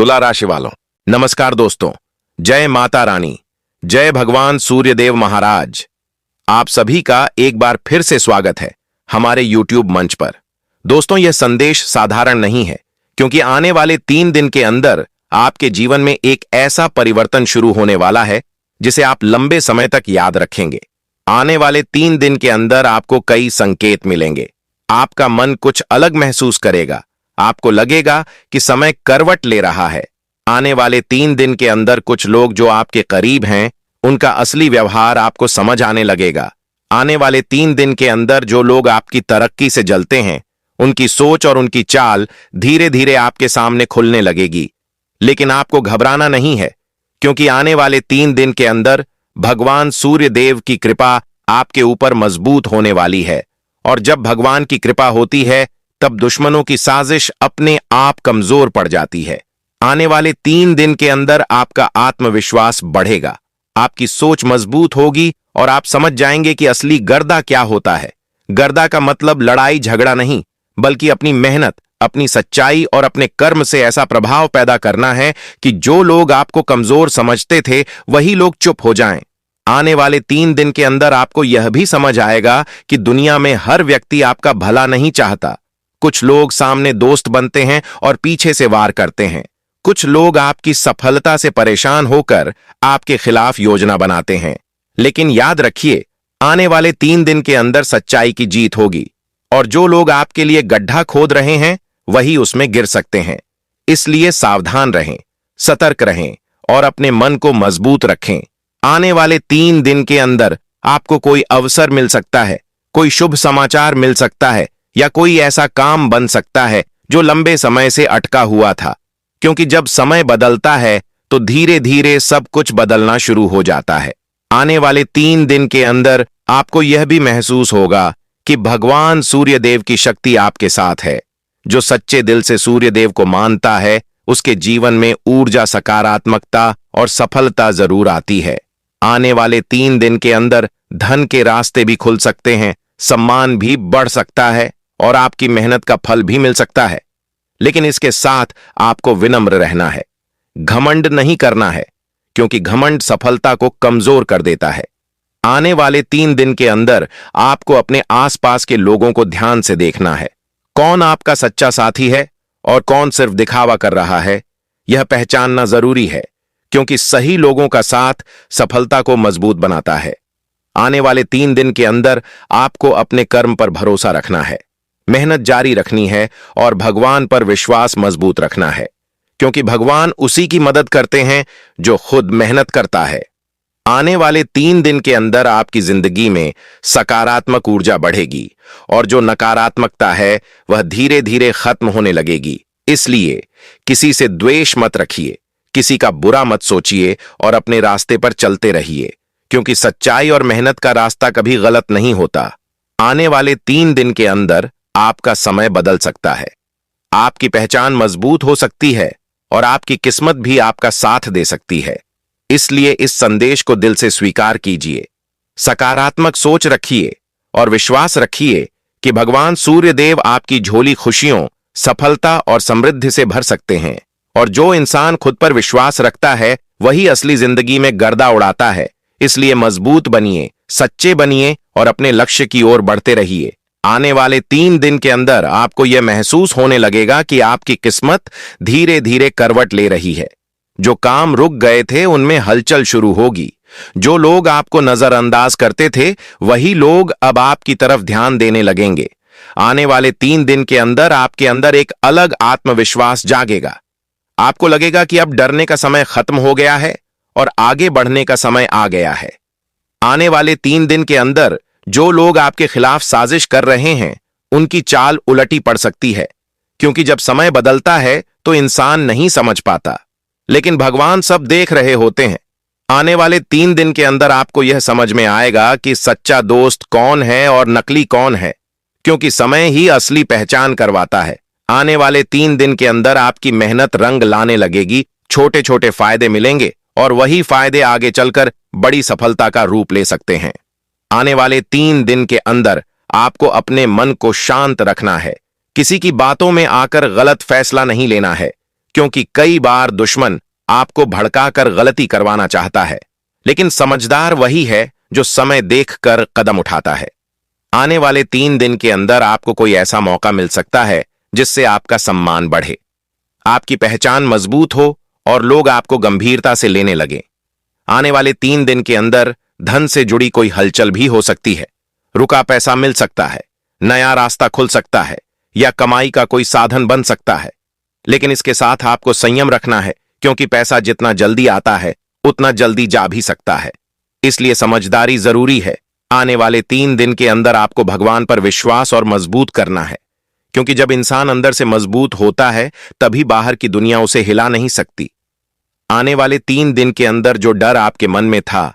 तुला राशि वालों, नमस्कार दोस्तों। जय माता रानी, जय भगवान सूर्यदेव महाराज। आप सभी का एक बार फिर से स्वागत है हमारे YouTube मंच पर। दोस्तों, यह संदेश साधारण नहीं है, क्योंकि आने वाले 3 दिन के अंदर आपके जीवन में एक ऐसा परिवर्तन शुरू होने वाला है जिसे आप लंबे समय तक याद रखेंगे। आने वाले 3 दिन के अंदर आपको कई संकेत मिलेंगे। आपका मन कुछ अलग महसूस करेगा। आपको लगेगा कि समय करवट ले रहा है। आने वाले 3 दिन के अंदर कुछ लोग जो आपके करीब हैं, उनका असली व्यवहार आपको समझ आने लगेगा। आने वाले 3 दिन के अंदर जो लोग आपकी तरक्की से जलते हैं, उनकी सोच और उनकी चाल धीरे धीरे आपके सामने खुलने लगेगी। लेकिन आपको घबराना नहीं है, क्योंकि आने वाले 3 दिन के अंदर भगवान सूर्य देव की कृपा आपके ऊपर मजबूत होने वाली है। और जब भगवान की कृपा होती है, तब दुश्मनों की साजिश अपने आप कमजोर पड़ जाती है। आने वाले 3 दिन के अंदर आपका आत्मविश्वास बढ़ेगा, आपकी सोच मजबूत होगी और आप समझ जाएंगे कि असली गर्दा क्या होता है। गर्दा का मतलब लड़ाई झगड़ा नहीं, बल्कि अपनी मेहनत, अपनी सच्चाई और अपने कर्म से ऐसा प्रभाव पैदा करना है कि जो लोग आपको कमजोर समझते थे, वही लोग चुप हो जाएं। आने वाले 3 दिन के अंदर आपको यह भी समझ आएगा कि दुनिया में हर व्यक्ति आपका भला नहीं चाहता। कुछ लोग सामने दोस्त बनते हैं और पीछे से वार करते हैं। कुछ लोग आपकी सफलता से परेशान होकर आपके खिलाफ योजना बनाते हैं। लेकिन याद रखिए, आने वाले 3 दिन के अंदर सच्चाई की जीत होगी, और जो लोग आपके लिए गड्ढा खोद रहे हैं, वही उसमें गिर सकते हैं। इसलिए सावधान रहें, सतर्क रहें और अपने मन को मजबूत रखें। आने वाले 3 दिन के अंदर आपको कोई अवसर मिल सकता है, कोई शुभ समाचार मिल सकता है, या कोई ऐसा काम बन सकता है जो लंबे समय से अटका हुआ था। क्योंकि जब समय बदलता है, तो धीरे धीरे सब कुछ बदलना शुरू हो जाता है। आने वाले 3 दिन के अंदर आपको यह भी महसूस होगा कि भगवान सूर्यदेव की शक्ति आपके साथ है। जो सच्चे दिल से सूर्यदेव को मानता है, उसके जीवन में ऊर्जा, सकारात्मकता और सफलता जरूर आती है। आने वाले 3 दिन के अंदर धन के रास्ते भी खुल सकते हैं, सम्मान भी बढ़ सकता है और आपकी मेहनत का फल भी मिल सकता है। लेकिन इसके साथ आपको विनम्र रहना है, घमंड नहीं करना है, क्योंकि घमंड सफलता को कमजोर कर देता है। आने वाले 3 दिन के अंदर आपको अपने आसपास के लोगों को ध्यान से देखना है। कौन आपका सच्चा साथी है और कौन सिर्फ दिखावा कर रहा है, यह पहचानना जरूरी है, क्योंकि सही लोगों का साथ सफलता को मजबूत बनाता है। आने वाले 3 दिन के अंदर आपको अपने कर्म पर भरोसा रखना है, मेहनत जारी रखनी है और भगवान पर विश्वास मजबूत रखना है, क्योंकि भगवान उसी की मदद करते हैं जो खुद मेहनत करता है। आने वाले 3 दिन के अंदर आपकी जिंदगी में सकारात्मक ऊर्जा बढ़ेगी और जो नकारात्मकता है, वह धीरे धीरे खत्म होने लगेगी। इसलिए किसी से द्वेष मत रखिए, किसी का बुरा मत सोचिए और अपने रास्ते पर चलते रहिए, क्योंकि सच्चाई और मेहनत का रास्ता कभी गलत नहीं होता। आने वाले 3 दिन के अंदर आपका समय बदल सकता है, आपकी पहचान मजबूत हो सकती है और आपकी किस्मत भी आपका साथ दे सकती है। इसलिए इस संदेश को दिल से स्वीकार कीजिए, सकारात्मक सोच रखिए और विश्वास रखिए कि भगवान सूर्यदेव आपकी झोली खुशियों, सफलता और समृद्धि से भर सकते हैं। और जो इंसान खुद पर विश्वास रखता है, वही असली जिंदगी में गर्दा उड़ाता है। इसलिए मजबूत बनिए, सच्चे बनिए और अपने लक्ष्य की ओर बढ़ते रहिए। आने वाले 3 दिन के अंदर आपको यह महसूस होने लगेगा कि आपकी किस्मत धीरे धीरे करवट ले रही है। जो काम रुक गए थे, उनमें हलचल शुरू होगी। जो लोग आपको नजरअंदाज करते थे, वही लोग अब आपकी तरफ ध्यान देने लगेंगे। आने वाले 3 दिन के अंदर आपके अंदर एक अलग आत्मविश्वास जागेगा। आपको लगेगा कि अब डरने का समय खत्म हो गया है और आगे बढ़ने का समय आ गया है। आने वाले 3 दिन के अंदर जो लोग आपके खिलाफ साजिश कर रहे हैं, उनकी चाल उलटी पड़ सकती है, क्योंकि जब समय बदलता है तो इंसान नहीं समझ पाता, लेकिन भगवान सब देख रहे होते हैं। आने वाले 3 दिन के अंदर आपको यह समझ में आएगा कि सच्चा दोस्त कौन है और नकली कौन है, क्योंकि समय ही असली पहचान करवाता है। आने वाले 3 दिन के अंदर आपकी मेहनत रंग लाने लगेगी, छोटे छोटे फायदे मिलेंगे और वही फायदे आगे चलकर बड़ी सफलता का रूप ले सकते हैं। आने वाले 3 दिन के अंदर आपको अपने मन को शांत रखना है, किसी की बातों में आकर गलत फैसला नहीं लेना है, क्योंकि कई बार दुश्मन आपको भड़काकर गलती करवाना चाहता है, लेकिन समझदार वही है जो समय देखकर कदम उठाता है। आने वाले 3 दिन के अंदर आपको कोई ऐसा मौका मिल सकता है जिससे आपका सम्मान बढ़े, आपकी पहचान मजबूत हो और लोग आपको गंभीरता से लेने लगे। आने वाले 3 दिन के अंदर धन से जुड़ी कोई हलचल भी हो सकती है। रुका पैसा मिल सकता है, नया रास्ता खुल सकता है या कमाई का कोई साधन बन सकता है। लेकिन इसके साथ आपको संयम रखना है, क्योंकि पैसा जितना जल्दी आता है उतना जल्दी जा भी सकता है। इसलिए समझदारी जरूरी है। आने वाले 3 दिन के अंदर आपको भगवान पर विश्वास और मजबूत करना है, क्योंकि जब इंसान अंदर से मजबूत होता है तभी बाहर की दुनिया उसे हिला नहीं सकती। आने वाले 3 दिन के अंदर जो डर आपके मन में था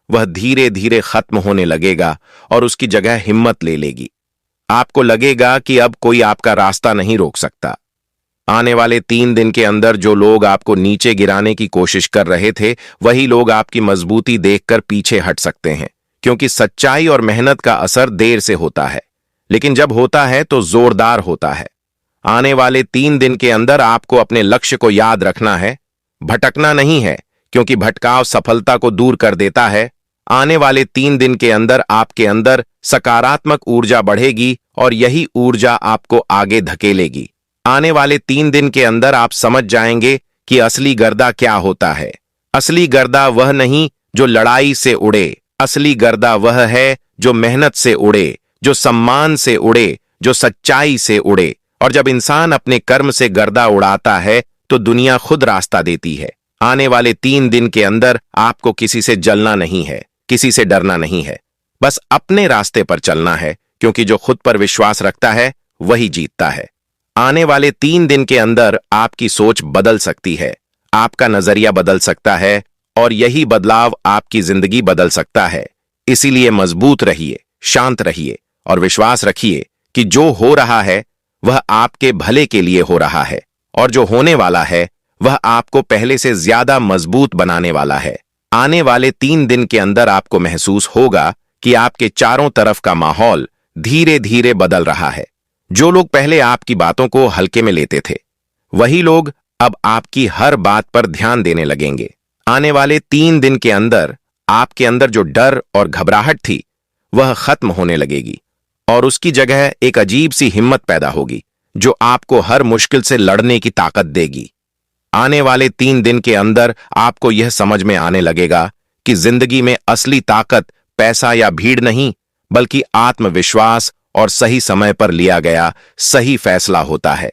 वह धीरे धीरे खत्म होने लगेगा और उसकी जगह हिम्मत ले लेगी। आपको लगेगा कि अब कोई आपका रास्ता नहीं रोक सकता। आने वाले 3 दिन के अंदर जो लोग आपको नीचे गिराने की कोशिश कर रहे थे वही लोग आपकी मजबूती देखकर पीछे हट सकते हैं, क्योंकि सच्चाई और मेहनत का असर देर से होता है, लेकिन जब होता है तो जोरदार होता है। आने वाले 3 दिन के अंदर आपको अपने लक्ष्य को याद रखना है, भटकना नहीं है, क्योंकि भटकाव सफलता को दूर कर देता है। आने वाले 3 दिन के अंदर आपके अंदर सकारात्मक ऊर्जा बढ़ेगी और यही ऊर्जा आपको आगे धकेलेगी। आने वाले 3 दिन के अंदर आप समझ जाएंगे कि असली गर्दा क्या होता है। असली गर्दा वह नहीं जो लड़ाई से उड़े, असली गर्दा वह है जो मेहनत से उड़े, जो सम्मान से उड़े, जो सच्चाई से उड़े। और जब इंसान अपने कर्म से गर्दा उड़ाता है तो दुनिया खुद रास्ता देती है। आने वाले 3 दिन के अंदर आपको किसी से जलना नहीं है, किसी से डरना नहीं है, बस अपने रास्ते पर चलना है, क्योंकि जो खुद पर विश्वास रखता है वही जीतता है। आने वाले 3 दिन के अंदर आपकी सोच बदल सकती है, आपका नजरिया बदल सकता है और यही बदलाव आपकी जिंदगी बदल सकता है। इसीलिए मजबूत रहिए, शांत रहिए और विश्वास रखिए कि जो हो रहा है वह आपके भले के लिए हो रहा है और जो होने वाला है वह आपको पहले से ज्यादा मजबूत बनाने वाला है। आने वाले 3 दिन के अंदर आपको महसूस होगा कि आपके चारों तरफ का माहौल धीरे धीरे बदल रहा है। जो लोग पहले आपकी बातों को हल्के में लेते थे वही लोग अब आपकी हर बात पर ध्यान देने लगेंगे। आने वाले 3 दिन के अंदर आपके अंदर जो डर और घबराहट थी वह खत्म होने लगेगी और उसकी जगह एक अजीब सी हिम्मत पैदा होगी जो आपको हर मुश्किल से लड़ने की ताकत देगी। आने वाले 3 दिन के अंदर आपको यह समझ में आने लगेगा कि जिंदगी में असली ताकत पैसा या भीड़ नहीं, बल्कि आत्मविश्वास और सही समय पर लिया गया सही फैसला होता है।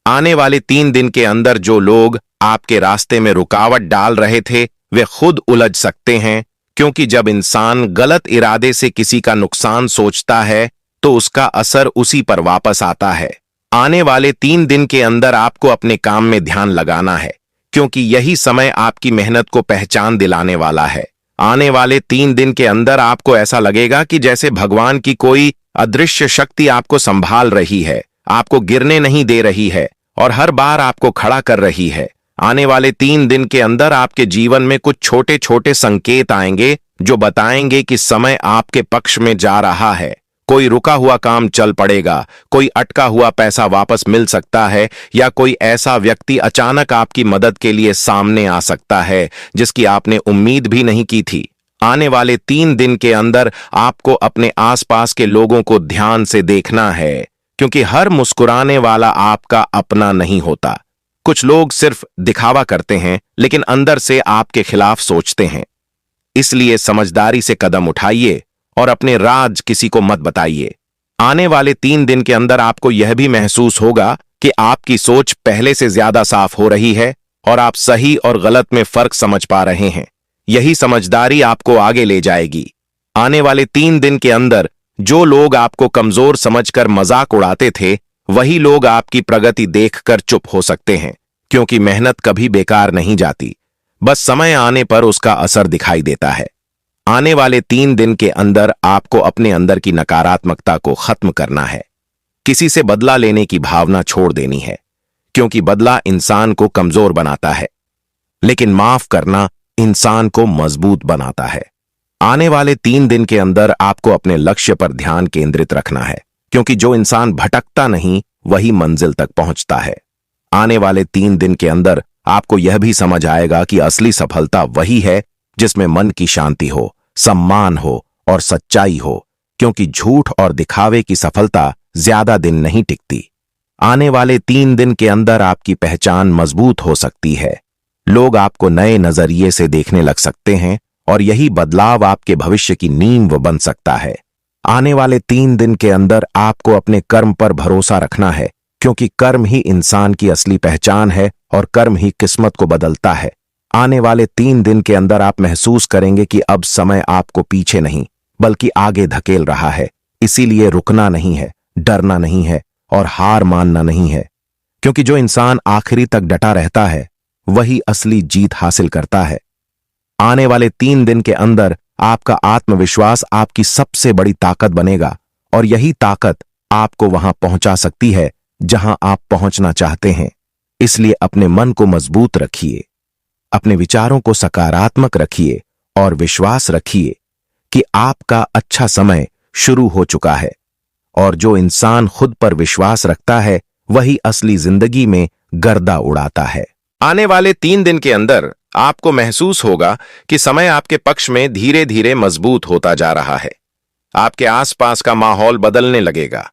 आने वाले 3 दिन के अंदर जो लोग आपके रास्ते में रुकावट डाल रहे थे वे खुद उलझ सकते हैं, क्योंकि जब इंसान गलत इरादे से किसी का नुकसान सोचता है तो उसका असर उसी पर वापस आता है। आने वाले 3 दिन के अंदर आपको अपने काम में ध्यान लगाना है, क्योंकि यही समय आपकी मेहनत को पहचान दिलाने वाला है। आने वाले 3 दिन के अंदर आपको ऐसा लगेगा कि जैसे भगवान की कोई अदृश्य शक्ति आपको संभाल रही है, आपको गिरने नहीं दे रही है और हर बार आपको खड़ा कर रही है। आने वाले 3 दिन के अंदर आपके जीवन में कुछ छोटे छोटे संकेत आएंगे जो बताएंगे कि समय आपके पक्ष में जा रहा है। कोई रुका हुआ काम चल पड़ेगा, कोई अटका हुआ पैसा वापस मिल सकता है या कोई ऐसा व्यक्ति अचानक आपकी मदद के लिए सामने आ सकता है जिसकी आपने उम्मीद भी नहीं की थी। आने वाले 3 दिन के अंदर आपको अपने आसपास के लोगों को ध्यान से देखना है, क्योंकि हर मुस्कुराने वाला आपका अपना नहीं होता। कुछ लोग सिर्फ दिखावा करते हैं लेकिन अंदर से आपके खिलाफ सोचते हैं। इसलिए समझदारी से कदम उठाइए और अपने राज किसी को मत बताइए। आने वाले 3 दिन के अंदर आपको यह भी महसूस होगा कि आपकी सोच पहले से ज्यादा साफ हो रही है और आप सही और गलत में फर्क समझ पा रहे हैं। यही समझदारी आपको आगे ले जाएगी। आने वाले 3 दिन के अंदर जो लोग आपको कमजोर समझकर मजाक उड़ाते थे वही लोग आपकी प्रगति देखकर चुप हो सकते हैं, क्योंकि मेहनत कभी बेकार नहीं जाती, बस समय आने पर उसका असर दिखाई देता है। आने वाले 3 दिन के अंदर आपको अपने अंदर की नकारात्मकता को खत्म करना है। किसी से बदला लेने की भावना छोड़ देनी है, क्योंकि बदला इंसान को कमजोर बनाता है, लेकिन माफ करना इंसान को मजबूत बनाता है। आने वाले 3 दिन के अंदर आपको अपने लक्ष्य पर ध्यान केंद्रित रखना है, क्योंकि जो इंसान भटकता नहीं वही मंजिल तक पहुंचता है। आने वाले 3 दिन के अंदर आपको यह भी समझ आएगा कि असली सफलता वही है जिसमें मन की शांति हो, सम्मान हो और सच्चाई हो, क्योंकि झूठ और दिखावे की सफलता ज्यादा दिन नहीं टिकती। आने वाले 3 दिन के अंदर आपकी पहचान मजबूत हो सकती है। लोग आपको नए नजरिए से देखने लग सकते हैं और यही बदलाव आपके भविष्य की नींव बन सकता है। आने वाले 3 दिन के अंदर आपको अपने कर्म पर भरोसा रखना है, क्योंकि कर्म ही इंसान की असली पहचान है और कर्म ही किस्मत को बदलता है। आने वाले 3 दिन के अंदर आप महसूस करेंगे कि अब समय आपको पीछे नहीं बल्कि आगे धकेल रहा है। इसीलिए रुकना नहीं है, डरना नहीं है और हार मानना नहीं है, क्योंकि जो इंसान आखिरी तक डटा रहता है वही असली जीत हासिल करता है। आने वाले 3 दिन के अंदर आपका आत्मविश्वास आपकी सबसे बड़ी ताकत बनेगा और यही ताकत आपको वहां पहुंचा सकती है जहां आप पहुंचना चाहते हैं। इसलिए अपने मन को मजबूत रखिए, अपने विचारों को सकारात्मक रखिए और विश्वास रखिए कि आपका अच्छा समय शुरू हो चुका है। और जो इंसान खुद पर विश्वास रखता है वही असली जिंदगी में गर्दा उड़ाता है। आने वाले 3 दिन के अंदर आपको महसूस होगा कि समय आपके पक्ष में धीरे धीरे मजबूत होता जा रहा है। आपके आसपास का माहौल बदलने लगेगा।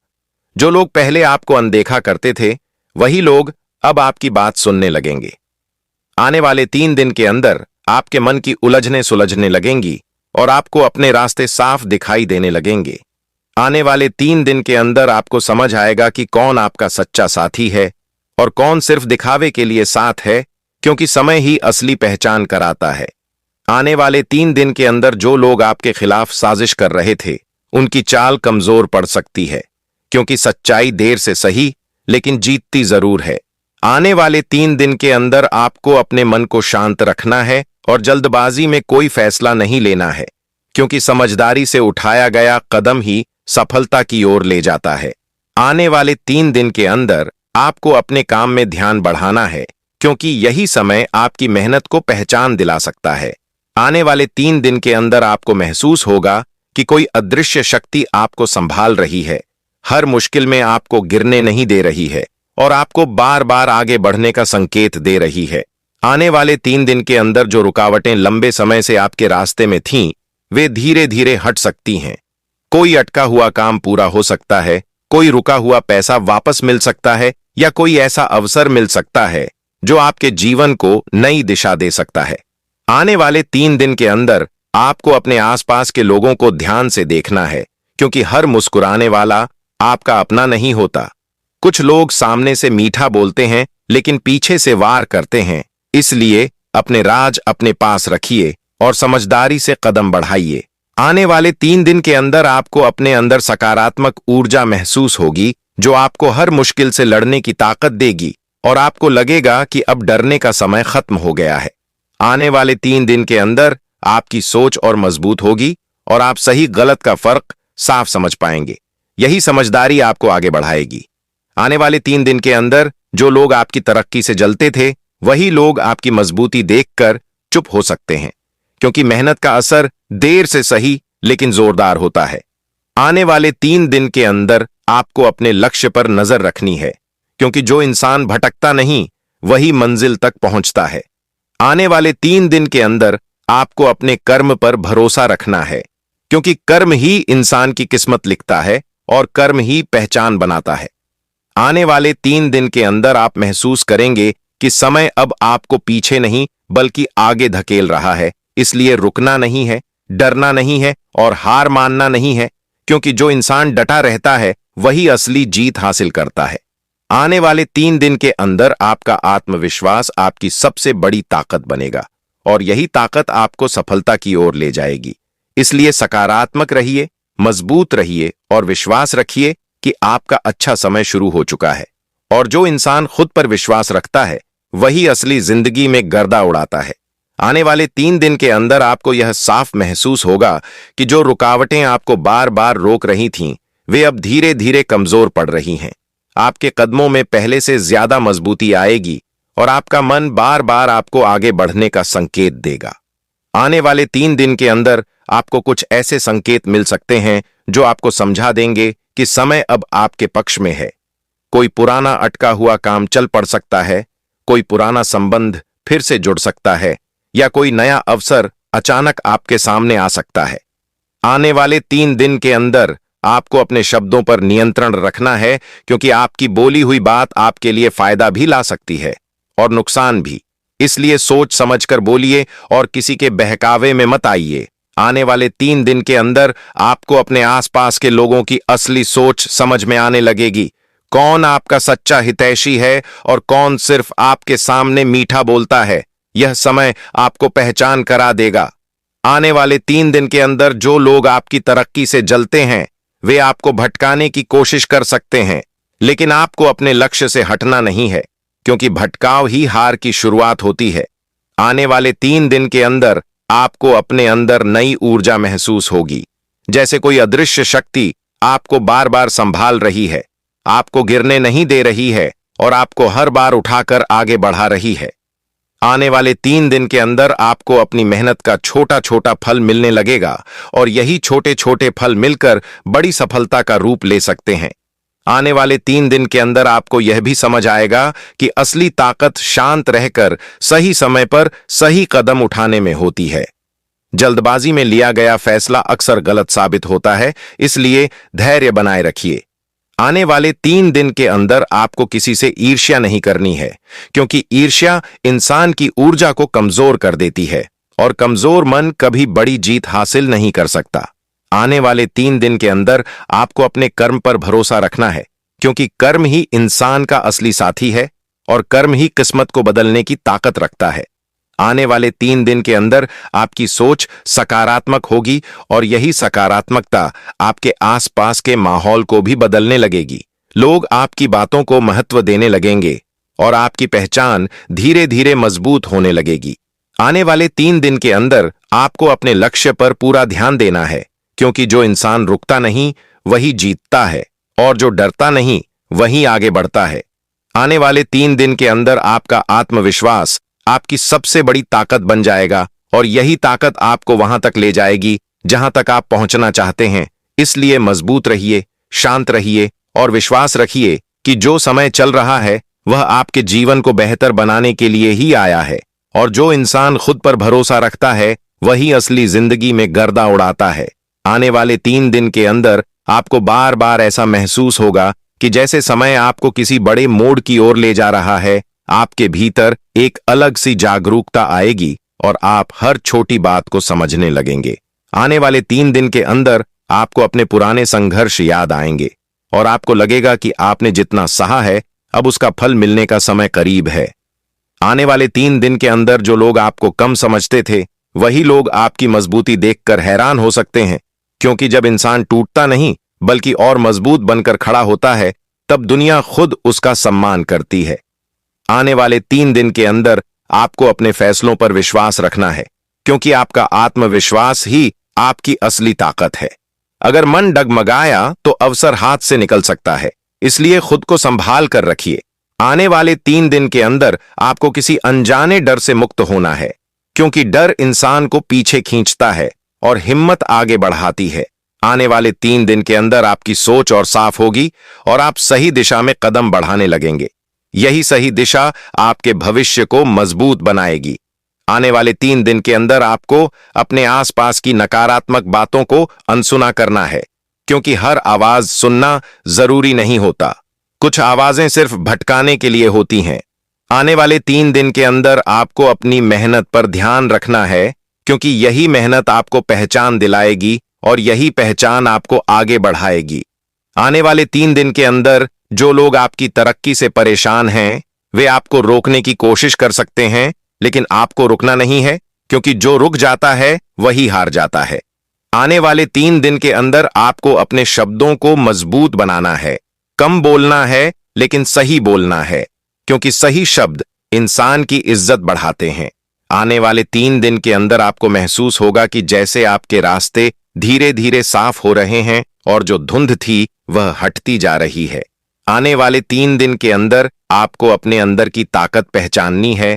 जो लोग पहले आपको अनदेखा करते थे वही लोग अब आपकी बात सुनने लगेंगे। आने वाले 3 दिन के अंदर आपके मन की उलझने सुलझने लगेंगी और आपको अपने रास्ते साफ दिखाई देने लगेंगे। आने वाले 3 दिन के अंदर आपको समझ आएगा कि कौन आपका सच्चा साथी है और कौन सिर्फ दिखावे के लिए साथ है, क्योंकि समय ही असली पहचान कराता है। आने वाले 3 दिन के अंदर जो लोग आपके खिलाफ साजिश कर रहे थे उनकी चाल कमजोर पड़ सकती है, क्योंकि सच्चाई देर से सही लेकिन जीतती जरूर है। आने वाले 3 दिन के अंदर आपको अपने मन को शांत रखना है और जल्दबाजी में कोई फैसला नहीं लेना है, क्योंकि समझदारी से उठाया गया कदम ही सफलता की ओर ले जाता है। आने वाले 3 दिन के अंदर आपको अपने काम में ध्यान बढ़ाना है, क्योंकि यही समय आपकी मेहनत को पहचान दिला सकता है। आने वाले 3 दिन के अंदर आपको महसूस होगा कि कोई अदृश्य शक्ति आपको संभाल रही है, हर मुश्किल में आपको गिरने नहीं दे रही है और आपको बार बार आगे बढ़ने का संकेत दे रही है। आने वाले 3 दिन के अंदर जो रुकावटें लंबे समय से आपके रास्ते में थीं, वे धीरे धीरे हट सकती हैं। कोई अटका हुआ काम पूरा हो सकता है, कोई रुका हुआ पैसा वापस मिल सकता है या कोई ऐसा अवसर मिल सकता है जो आपके जीवन को नई दिशा दे सकता है। आने वाले 3 दिन के अंदर आपको अपने आसपास के लोगों को ध्यान से देखना है, क्योंकि हर मुस्कुराने वाला आपका अपना नहीं होता। कुछ लोग सामने से मीठा बोलते हैं लेकिन पीछे से वार करते हैं। इसलिए अपने राज अपने पास रखिए और समझदारी से कदम बढ़ाइए। आने वाले 3 दिन के अंदर आपको अपने अंदर सकारात्मक ऊर्जा महसूस होगी, जो आपको हर मुश्किल से लड़ने की ताकत देगी और आपको लगेगा कि अब डरने का समय खत्म हो गया है। आने वाले 3 दिन के अंदर आपकी सोच और मजबूत होगी और आप सही गलत का फर्क साफ समझ पाएंगे। यही समझदारी आपको आगे बढ़ाएगी। आने वाले 3 दिन के अंदर जो लोग आपकी तरक्की से जलते थे वही लोग आपकी मजबूती देखकर चुप हो सकते हैं, क्योंकि मेहनत का असर देर से सही लेकिन जोरदार होता है। आने वाले 3 दिन के अंदर आपको अपने लक्ष्य पर नजर रखनी है, क्योंकि जो इंसान भटकता नहीं वही मंजिल तक पहुंचता है। आने वाले 3 दिन के अंदर आपको अपने कर्म पर भरोसा रखना है, क्योंकि कर्म ही इंसान की किस्मत लिखता है और कर्म ही पहचान बनाता है। आने वाले 3 दिन के अंदर आप महसूस करेंगे कि समय अब आपको पीछे नहीं बल्कि आगे धकेल रहा है। इसलिए रुकना नहीं है, डरना नहीं है और हार मानना नहीं है, क्योंकि जो इंसान डटा रहता है वही असली जीत हासिल करता है। आने वाले 3 दिन के अंदर आपका आत्मविश्वास आपकी सबसे बड़ी ताकत बनेगा और यही ताकत आपको सफलता की ओर ले जाएगी। इसलिए सकारात्मक रहिए, मजबूत रहिए और विश्वास रखिए कि आपका अच्छा समय शुरू हो चुका है। और जो इंसान खुद पर विश्वास रखता है वही असली जिंदगी में गर्दा उड़ाता है। आने वाले 3 दिन के अंदर आपको यह साफ महसूस होगा कि जो रुकावटें आपको बार बार रोक रही थीं, वे अब धीरे धीरे कमजोर पड़ रही हैं। आपके कदमों में पहले से ज्यादा मजबूती आएगी और आपका मन बार बार आपको आगे बढ़ने का संकेत देगा। आने वाले 3 दिन के अंदर आपको कुछ ऐसे संकेत मिल सकते हैं जो आपको समझा देंगे कि समय अब आपके पक्ष में है। कोई पुराना अटका हुआ काम चल पड़ सकता है, कोई पुराना संबंध फिर से जुड़ सकता है, या कोई नया अवसर अचानक आपके सामने आ सकता है। आने वाले 3 दिन के अंदर आपको अपने शब्दों पर नियंत्रण रखना है, क्योंकि आपकी बोली हुई बात आपके लिए फायदा भी ला सकती है और नुकसान भी। इसलिए सोच समझकर बोलिए और किसी के बहकावे में मत आइए। आने वाले 3 दिन के अंदर आपको अपने आसपास के लोगों की असली सोच समझ में आने लगेगी। कौन आपका सच्चा हितैषी है और कौन सिर्फ आपके सामने मीठा बोलता है, यह समय आपको पहचान करा देगा। आने वाले 3 दिन के अंदर जो लोग आपकी तरक्की से जलते हैं, वे आपको भटकाने की कोशिश कर सकते हैं, लेकिन आपको अपने लक्ष्य से हटना नहीं है, क्योंकि भटकाव ही हार की शुरुआत होती है। आने वाले 3 दिन के अंदर आपको अपने अंदर नई ऊर्जा महसूस होगी, जैसे कोई अदृश्य शक्ति आपको बार बार संभाल रही है, आपको गिरने नहीं दे रही है और आपको हर बार उठाकर आगे बढ़ा रही है। आने वाले 3 दिन के अंदर आपको अपनी मेहनत का छोटा छोटा फल मिलने लगेगा और यही छोटे छोटे फल मिलकर बड़ी सफलता का रूप ले सकते हैं। आने वाले 3 दिन के अंदर आपको यह भी समझ आएगा कि असली ताकत शांत रहकर सही समय पर सही कदम उठाने में होती है। जल्दबाजी में लिया गया फैसला अक्सर गलत साबित होता है, इसलिए धैर्य बनाए रखिए। आने वाले 3 दिन के अंदर आपको किसी से ईर्ष्या नहीं करनी है, क्योंकि ईर्ष्या इंसान की ऊर्जा को कमजोर कर देती है और कमजोर मन कभी बड़ी जीत हासिल नहीं कर सकता। आने वाले 3 दिन के अंदर आपको अपने कर्म पर भरोसा रखना है, क्योंकि कर्म ही इंसान का असली साथी है और कर्म ही किस्मत को बदलने की ताकत रखता है। आने वाले 3 दिन के अंदर आपकी सोच सकारात्मक होगी और यही सकारात्मकता आपके आसपास के माहौल को भी बदलने लगेगी। लोग आपकी बातों को महत्व देने लगेंगे और आपकी पहचान धीरे धीरे मजबूत होने लगेगी। आने वाले 3 दिन के अंदर आपको अपने लक्ष्य पर पूरा ध्यान देना है, क्योंकि जो इंसान रुकता नहीं वही जीतता है और जो डरता नहीं वही आगे बढ़ता है। आने वाले 3 दिन के अंदर आपका आत्मविश्वास आपकी सबसे बड़ी ताकत बन जाएगा और यही ताकत आपको वहां तक ले जाएगी जहां तक आप पहुंचना चाहते हैं। इसलिए मजबूत रहिए, शांत रहिए और विश्वास रखिए कि जो समय चल रहा है वह आपके जीवन को बेहतर बनाने के लिए ही आया है, और जो इंसान खुद पर भरोसा रखता है वही असली जिंदगी में गर्दा उड़ाता है। आने वाले 3 दिन के अंदर आपको बार बार ऐसा महसूस होगा कि जैसे समय आपको किसी बड़े मोड़ की ओर ले जा रहा है। आपके भीतर एक अलग सी जागरूकता आएगी और आप हर छोटी बात को समझने लगेंगे। आने वाले 3 दिन के अंदर आपको अपने पुराने संघर्ष याद आएंगे और आपको लगेगा कि आपने जितना सहा है अब उसका फल मिलने का समय करीब है। आने वाले 3 दिन के अंदर जो लोग आपको कम समझते थे, वही लोग आपकी मजबूती देखकर हैरान हो सकते हैं, क्योंकि जब इंसान टूटता नहीं बल्कि और मजबूत बनकर खड़ा होता है, तब दुनिया खुद उसका सम्मान करती है। आने वाले 3 दिन के अंदर आपको अपने फैसलों पर विश्वास रखना है, क्योंकि आपका आत्मविश्वास ही आपकी असली ताकत है। अगर मन डगमगाया तो अवसर हाथ से निकल सकता है, इसलिए खुद को संभाल कर रखिए। आने वाले 3 दिन के अंदर आपको किसी अनजाने डर से मुक्त होना है, क्योंकि डर इंसान को पीछे खींचता है और हिम्मत आगे बढ़ाती है। आने वाले 3 दिन के अंदर आपकी सोच और साफ होगी और आप सही दिशा में कदम बढ़ाने लगेंगे। यही सही दिशा आपके भविष्य को मजबूत बनाएगी। आने वाले 3 दिन के अंदर आपको अपने आसपास की नकारात्मक बातों को अनसुना करना है, क्योंकि हर आवाज सुनना जरूरी नहीं होता। कुछ आवाजें सिर्फ भटकाने के लिए होती हैं। आने वाले 3 दिन के अंदर आपको अपनी मेहनत पर ध्यान रखना है, क्योंकि यही मेहनत आपको पहचान दिलाएगी और यही पहचान आपको आगे बढ़ाएगी। आने वाले 3 दिन के अंदर जो लोग आपकी तरक्की से परेशान हैं, वे आपको रोकने की कोशिश कर सकते हैं, लेकिन आपको रुकना नहीं है, क्योंकि जो रुक जाता है वही हार जाता है। आने वाले 3 दिन के अंदर आपको अपने शब्दों को मजबूत बनाना है। कम बोलना है लेकिन सही बोलना है, क्योंकि सही शब्द इंसान की इज्जत बढ़ाते हैं। आने वाले 3 दिन के अंदर आपको महसूस होगा कि जैसे आपके रास्ते धीरे धीरे साफ हो रहे हैं और जो धुंध थी वह हटती जा रही है। आने वाले 3 दिन के अंदर आपको अपने अंदर की ताकत पहचाननी है